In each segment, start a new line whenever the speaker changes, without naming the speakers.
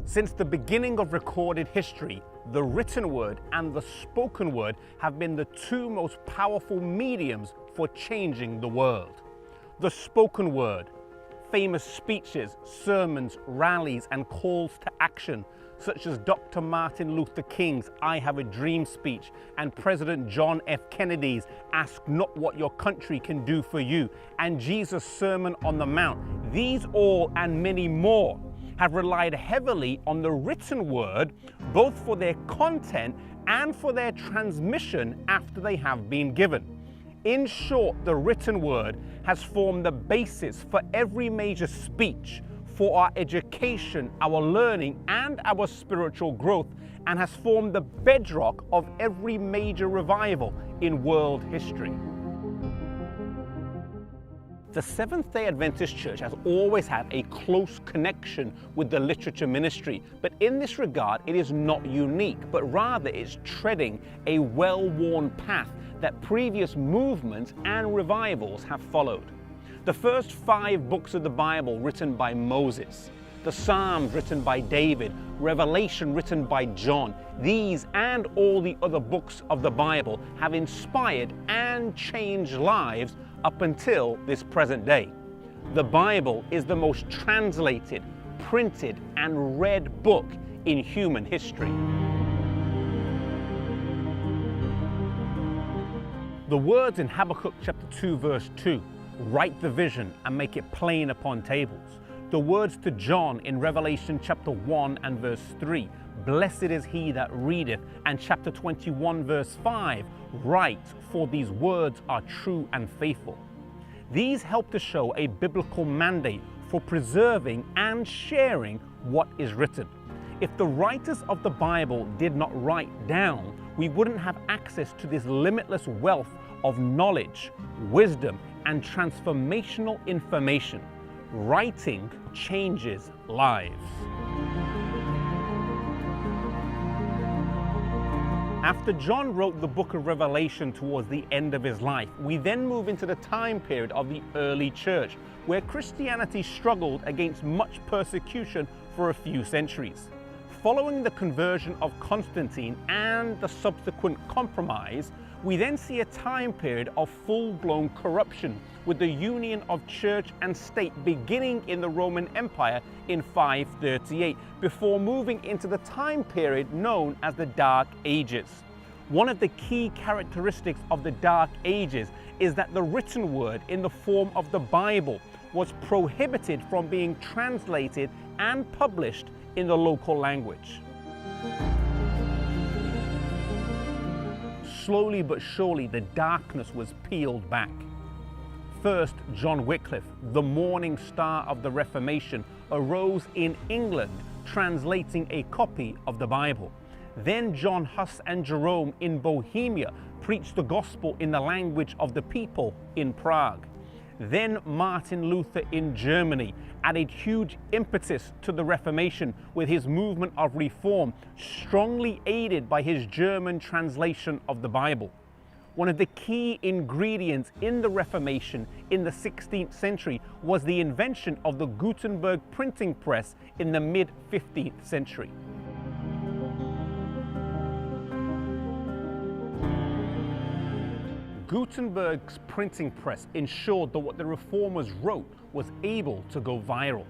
Since the beginning of recorded history, the written word and the spoken word have been the two most powerful mediums for changing the world. The spoken word, famous speeches, sermons, rallies, and calls to action, such as Dr. Martin Luther King's "I Have a Dream" speech and President John F. Kennedy's "Ask not what your country can do for you" and Jesus' Sermon on the Mount. These all and many more have relied heavily on the written word, both for their content and for their transmission after they have been given. In short, the written word has formed the basis for every major speech, for our education, our learning, and our spiritual growth, and has formed the bedrock of every major revival in world history. The Seventh-day Adventist Church has always had a close connection with the literature ministry, but in this regard it is not unique, but rather it's treading a well-worn path that previous movements and revivals have followed. The first 5 books of the Bible written by Moses, the Psalms written by David, Revelation written by John, these and all the other books of the Bible have inspired and changed lives up until this present day. The Bible is the most translated, printed, and read book in human history. The words in Habakkuk chapter 2 verse 2, "Write the vision and make it plain upon tables." The words to John in Revelation chapter 1 and verse 3, "Blessed is he that readeth," and chapter 21 verse 5, "Write, for these words are true and faithful." These help to show a biblical mandate for preserving and sharing what is written. If the writers of the Bible did not write down, we wouldn't have access to this limitless wealth of knowledge, wisdom, and transformational information. Writing changes lives. After John wrote the book of Revelation towards the end of his life, we then move into the time period of the early church, where Christianity struggled against much persecution for a few centuries. Following the conversion of Constantine and the subsequent compromise, we then see a time period of full-blown corruption, with the union of church and state beginning in the Roman Empire in 538, before moving into the time period known as the Dark Ages. One of the key characteristics of the Dark Ages is that the written word in the form of the Bible was prohibited from being translated and published in the local language. Slowly but surely, the darkness was peeled back. First, John Wycliffe, the morning star of the Reformation, arose in England, translating a copy of the Bible. Then John Huss and Jerome in Bohemia preached the gospel in the language of the people in Prague. Then Martin Luther in Germany added huge impetus to the Reformation with his movement of reform, strongly aided by his German translation of the Bible. One of the key ingredients in the Reformation in the 16th century was the invention of the Gutenberg printing press in the mid-15th century. Gutenberg's printing press ensured that what the reformers wrote was able to go viral.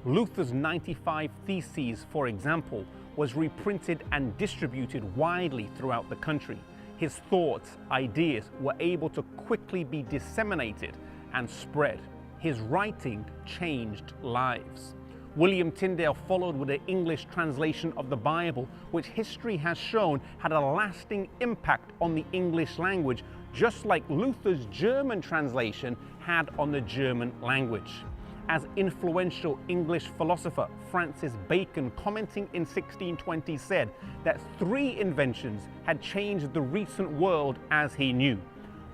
Luther's 95 Theses, for example, was reprinted and distributed widely throughout the country. His thoughts, ideas were able to quickly be disseminated and spread. His writing changed lives. William Tyndale followed with an English translation of the Bible, which history has shown had a lasting impact on the English language, just like Luther's German translation had on the German language. As influential English philosopher Francis Bacon, commenting in 1620, said that 3 inventions had changed the recent world as he knew.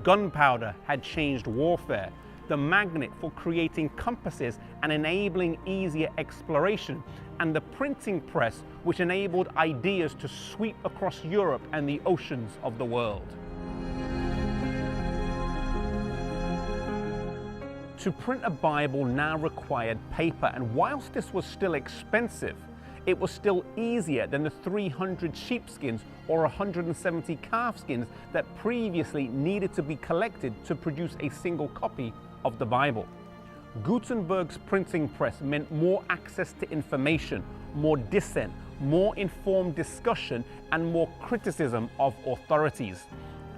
Gunpowder had changed warfare, the magnet for creating compasses and enabling easier exploration, and the printing press, which enabled ideas to sweep across Europe and the oceans of the world. To print a Bible now required paper, and whilst this was still expensive, It was still easier than the 300 sheepskins or 170 calfskins that previously needed to be collected to produce a single copy of the Bible. Gutenberg's printing press meant more access to information, more dissent, more informed discussion, and more criticism of authorities.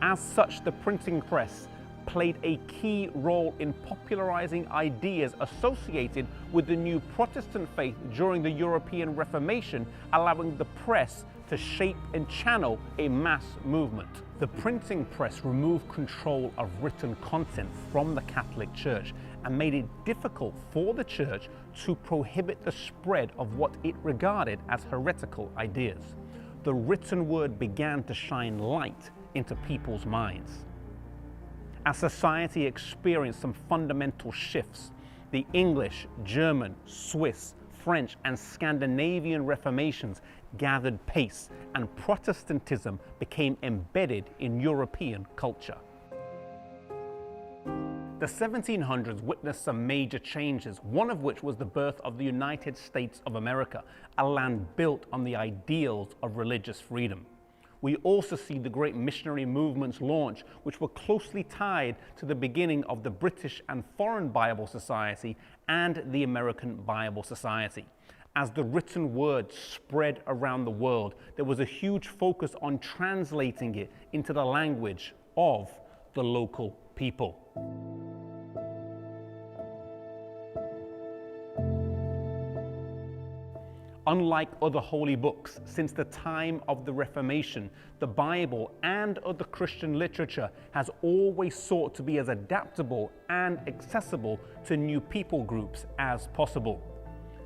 As such, the printing press played a key role in popularizing ideas associated with the new Protestant faith during the European Reformation, allowing the press to shape and channel a mass movement. The printing press removed control of written content from the Catholic Church and made it difficult for the Church to prohibit the spread of what it regarded as heretical ideas. The written word began to shine light into people's minds. As society experienced some fundamental shifts, the English, German, Swiss, French, and Scandinavian Reformations gathered pace, and Protestantism became embedded in European culture. The 1700s witnessed some major changes, one of which was the birth of the United States of America, a land built on the ideals of religious freedom. We also see the great missionary movements launch, which were closely tied to the beginning of the British and Foreign Bible Society and the American Bible Society. As the written word spread around the world, there was a huge focus on translating it into the language of the local people. Unlike other holy books, since the time of the Reformation, the Bible and other Christian literature has always sought to be as adaptable and accessible to new people groups as possible.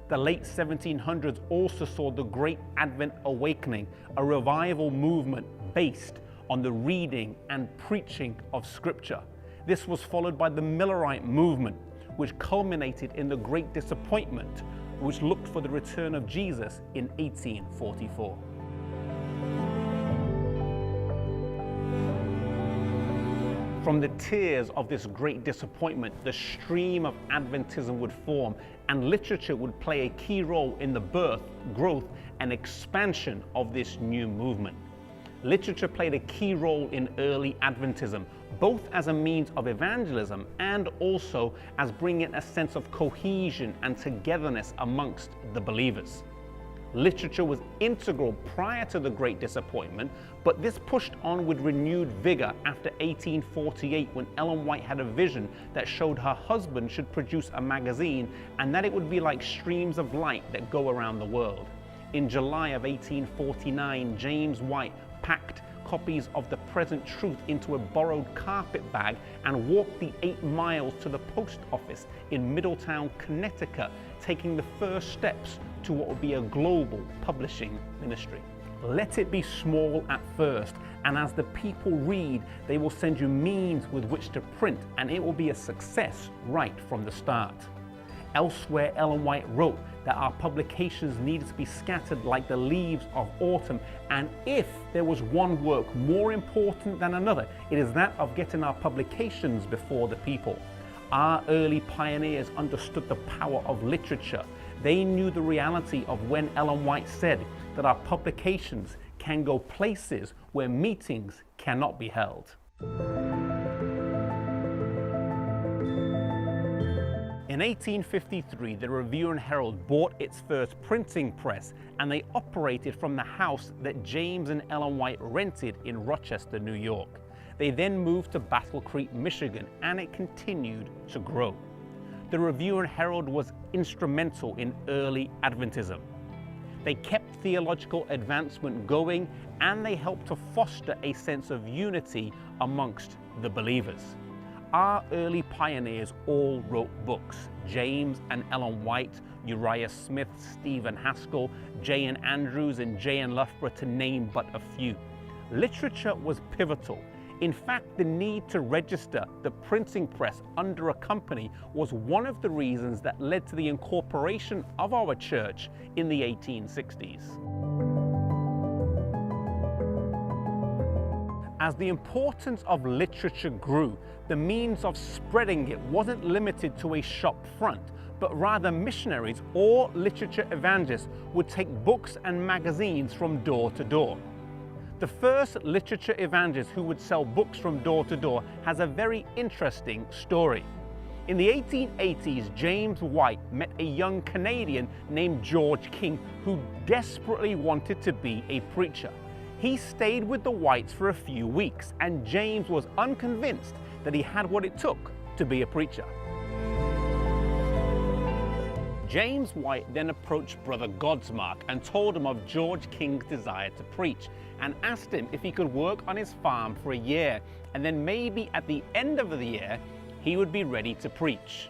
The late 1700s also saw the Great Advent Awakening, a revival movement based on the reading and preaching of Scripture. This was followed by the Millerite movement, which culminated in the Great Disappointment, which looked for the return of Jesus in 1844. From the tears of this great disappointment, the stream of Adventism would form, and literature would play a key role in the birth, growth, and expansion of this new movement. Literature played a key role in early Adventism, both as a means of evangelism and also as bringing a sense of cohesion and togetherness amongst the believers. Literature was integral prior to the Great Disappointment, but this pushed on with renewed vigor after 1848, when Ellen White had a vision that showed her husband should produce a magazine and that it would be like streams of light that go around the world. In July of 1849, James White packed copies of The Present Truth into a borrowed carpet bag and walked the 8 miles to the post office in Middletown, Connecticut, taking the first steps to what would be a global publishing ministry. Let it be small at first, and as the people read, they will send you means with which to print, and it will be a success right from the start. Elsewhere, Ellen White wrote that our publications needed to be scattered like the leaves of autumn, and if there was one work more important than another, it is that of getting our publications before the people. Our early pioneers understood the power of literature. They knew the reality of when Ellen White said that our publications can go places where meetings cannot be held. In 1853, the Review and Herald bought its first printing press, and they operated from the house that James and Ellen White rented in Rochester, New York. They then moved to Battle Creek, Michigan, and it continued to grow. The Review and Herald was instrumental in early Adventism. They kept theological advancement going, and they helped to foster a sense of unity amongst the believers. Our early pioneers all wrote books: James and Ellen White, Uriah Smith, Stephen Haskell, J.N. Andrews, and J.N. Loughborough, to name but a few. Literature was pivotal. In fact, the need to register the printing press under a company was one of the reasons that led to the incorporation of our church in the 1860s. As the importance of literature grew, the means of spreading it wasn't limited to a shop front, but rather missionaries or literature evangelists would take books and magazines from door to door. The first literature evangelist who would sell books from door to door has a very interesting story. In the 1880s, James White met a young Canadian named George King who desperately wanted to be a preacher. He stayed with the Whites for a few weeks, and James was unconvinced that he had what it took to be a preacher. James White then approached Brother Godsmark and told him of George King's desire to preach, and asked him if he could work on his farm for a year, and then maybe at the end of the year, he would be ready to preach.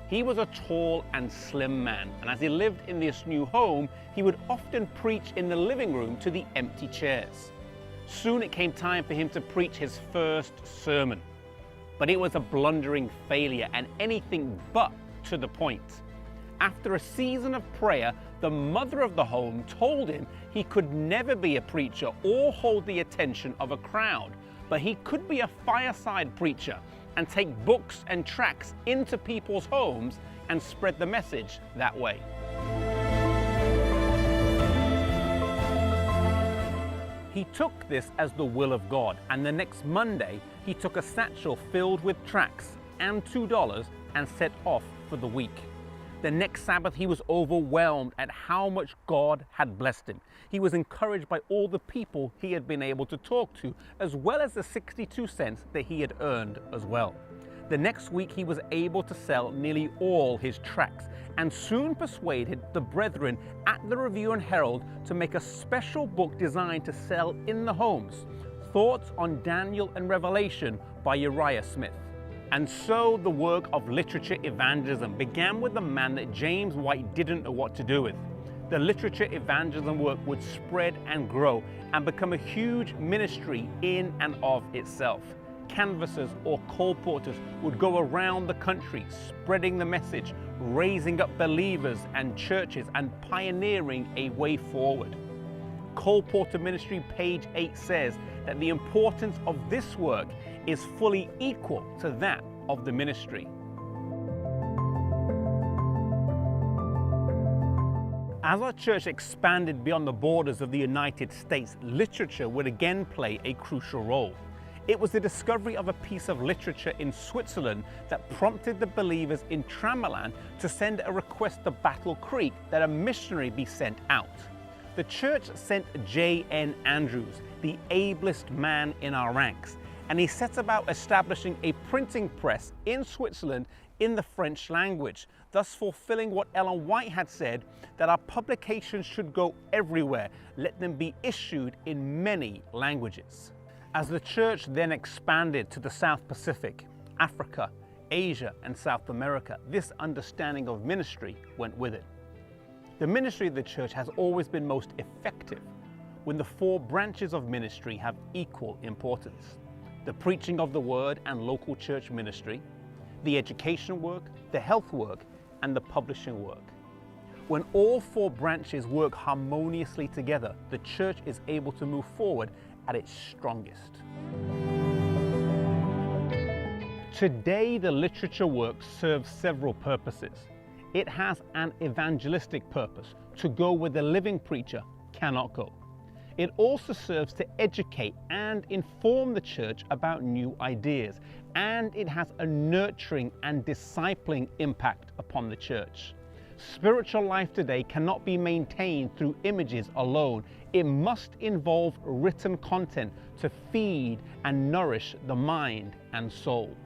He was a tall and slim man, and as he lived in this new home, he would often preach in the living room to the empty chairs. Soon it came time for him to preach his first sermon, but it was a blundering failure and anything but to the point. After a season of prayer, the mother of the home told him he could never be a preacher or hold the attention of a crowd, but he could be a fireside preacher and take books and tracts into people's homes and spread the message that way. He took this as the will of God, and the next Monday he took a satchel filled with tracts and $2 and set off for the week. The next Sabbath he was overwhelmed at how much God had blessed him. He was encouraged by all the people he had been able to talk to, as well as the 62 cents that he had earned as well. The next week he was able to sell nearly all his tracts, and soon persuaded the brethren at the Review and Herald to make a special book designed to sell in the homes, Thoughts on Daniel and Revelation by Uriah Smith. And so the work of literature evangelism began with a man that James White didn't know what to do with. The literature evangelism work would spread and grow and become a huge ministry in and of itself. Canvassers or colporteurs would go around the country spreading the message, raising up believers and churches, and pioneering a way forward. Colporteur Ministry page 8 says that the importance of this work is fully equal to that of the ministry. As our church expanded beyond the borders of the United States, literature would again play a crucial role. It was the discovery of a piece of literature in Switzerland that prompted the believers in Tramalan to send a request to Battle Creek that a missionary be sent out. The church sent J.N. Andrews, the ablest man in our ranks, and he set about establishing a printing press in Switzerland in the French language, thus fulfilling what Ellen White had said, that our publications should go everywhere, let them be issued in many languages. As the church then expanded to the South Pacific, Africa, Asia, and South America, this understanding of ministry went with it. The ministry of the church has always been most effective when the four branches of ministry have equal importance: the preaching of the word and local church ministry, the education work, the health work, and the publishing work. When all four branches work harmoniously together, the church is able to move forward at its strongest. Today, the literature work serves several purposes. It has an evangelistic purpose, to go where the living preacher cannot go. It also serves to educate and inform the church about new ideas, and it has a nurturing and discipling impact upon the church. Spiritual life today cannot be maintained through images alone. It must involve written content to feed and nourish the mind and soul.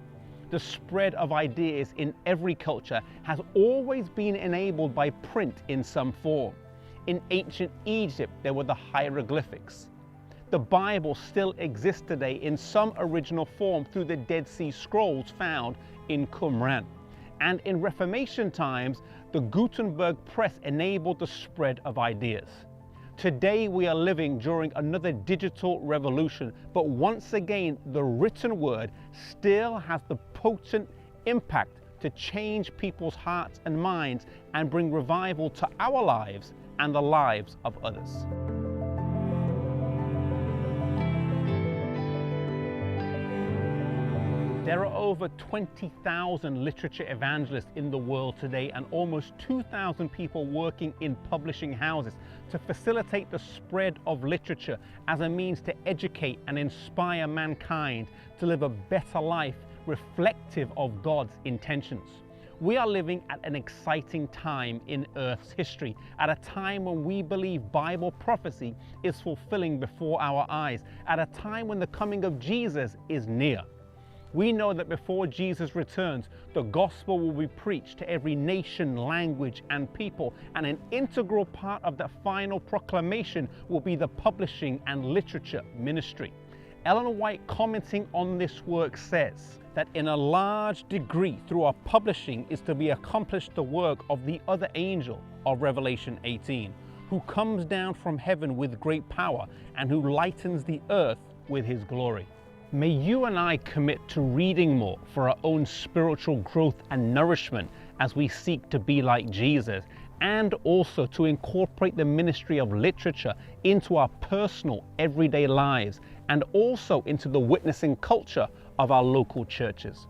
The spread of ideas in every culture has always been enabled by print in some form. In ancient Egypt, there were the hieroglyphics. The Bible still exists today in some original form through the Dead Sea Scrolls found in Qumran. And in Reformation times, the Gutenberg press enabled the spread of ideas. Today we are living during another digital revolution, but once again, the written word still has the potent impact to change people's hearts and minds and bring revival to our lives and the lives of others. There are over 20,000 literature evangelists in the world today and almost 2,000 people working in publishing houses to facilitate the spread of literature as a means to educate and inspire mankind to live a better life reflective of God's intentions. We are living at an exciting time in Earth's history, at a time when we believe Bible prophecy is fulfilling before our eyes, at a time when the coming of Jesus is near. We know that before Jesus returns, the gospel will be preached to every nation, language, and people, and an integral part of that final proclamation will be the publishing and literature ministry. Ellen White, commenting on this work, says that in a large degree through our publishing is to be accomplished the work of the other angel of Revelation 18, who comes down from heaven with great power and who lightens the earth with his glory. May you and I commit to reading more for our own spiritual growth and nourishment as we seek to be like Jesus, and also to incorporate the ministry of literature into our personal everyday lives and also into the witnessing culture of our local churches.